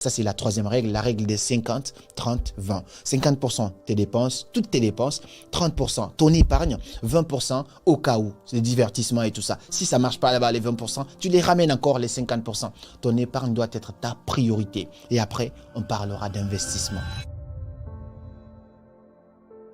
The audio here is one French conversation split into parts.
Ça, c'est la troisième règle, la règle des 50, 30, 20. 50% tes dépenses, toutes tes dépenses, 30% ton épargne, 20% au cas où, c'est divertissement et tout ça. Si ça ne marche pas là-bas, les 20%, tu les ramènes encore les 50%. Ton épargne doit être ta priorité. Et après, on parlera d'investissement.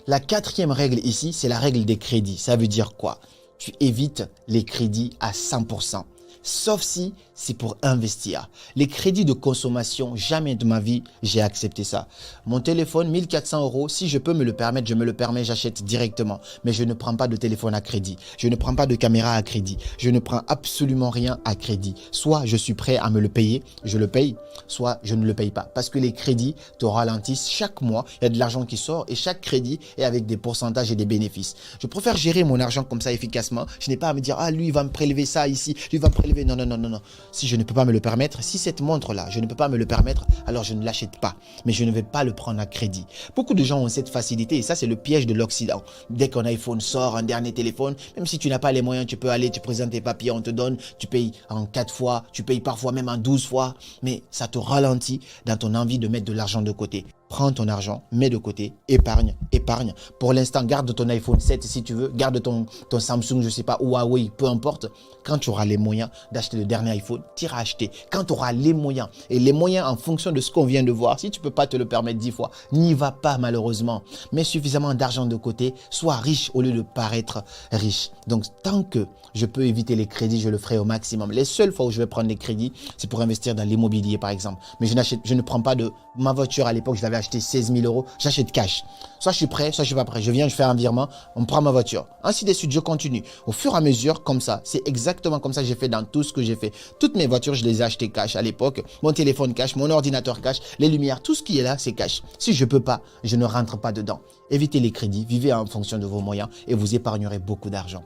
La quatrième règle ici, c'est la règle des crédits. Ça veut dire quoi? Tu évites les crédits à 100%. Sauf si c'est pour investir. Les crédits de consommation, jamais de ma vie, j'ai accepté ça. Mon téléphone, 1400 €, si je peux me le permettre, je me le permets, j'achète directement. Mais je ne prends pas de téléphone à crédit. Je ne prends pas de caméra à crédit. Je ne prends absolument rien à crédit. Soit je suis prêt à me le payer, je le paye, soit je ne le paye pas. Parce que les crédits te ralentissent chaque mois. Il y a de l'argent qui sort et chaque crédit est avec des pourcentages et des bénéfices. Je préfère gérer mon argent comme ça efficacement. Je n'ai pas à me dire, ah lui, il va me prélever ça ici, lui va me prélever. Non, non, non, non, non. Si je ne peux pas me le permettre, si cette montre-là, je ne peux pas me le permettre, alors je ne l'achète pas. Mais je ne vais pas le prendre à crédit. Beaucoup de gens ont cette facilité et ça, c'est le piège de l'Occident. Dès qu'un iPhone sort, un dernier téléphone, même si tu n'as pas les moyens, tu peux aller, tu présentes tes papiers, on te donne, tu payes en 4 fois, tu payes parfois même en 12 fois. Mais ça te ralentit dans ton envie de mettre de l'argent de côté. Prends ton argent, mets de côté, épargne, épargne. Pour l'instant, garde ton iPhone 7 si tu veux, garde ton Samsung, je ne sais pas, Huawei, peu importe. Quand tu auras les moyens d'acheter le dernier iPhone, tu iras acheter. Quand tu auras les moyens, et les moyens en fonction de ce qu'on vient de voir, si tu ne peux pas te le permettre 10 fois, n'y va pas malheureusement. Mets suffisamment d'argent de côté, sois riche au lieu de paraître riche. Donc, tant que je peux éviter les crédits, je le ferai au maximum. Les seules fois où je vais prendre des crédits, c'est pour investir dans l'immobilier par exemple. Mais je ne prends pas de ma voiture à l'époque, je l'avais acheté 16 000 €, j'achète cash. Soit je suis prêt, soit je suis pas prêt. Je viens, je fais un virement, on prend ma voiture. Ainsi de suite, je continue. Au fur et à mesure, comme ça, c'est exactement comme ça que j'ai fait dans tout ce que j'ai fait. Toutes mes voitures, je les ai achetées cash à l'époque. Mon téléphone cash, mon ordinateur cash, les lumières, tout ce qui est là, c'est cash. Si je peux pas, je ne rentre pas dedans. Évitez les crédits, vivez en fonction de vos moyens et vous épargnerez beaucoup d'argent.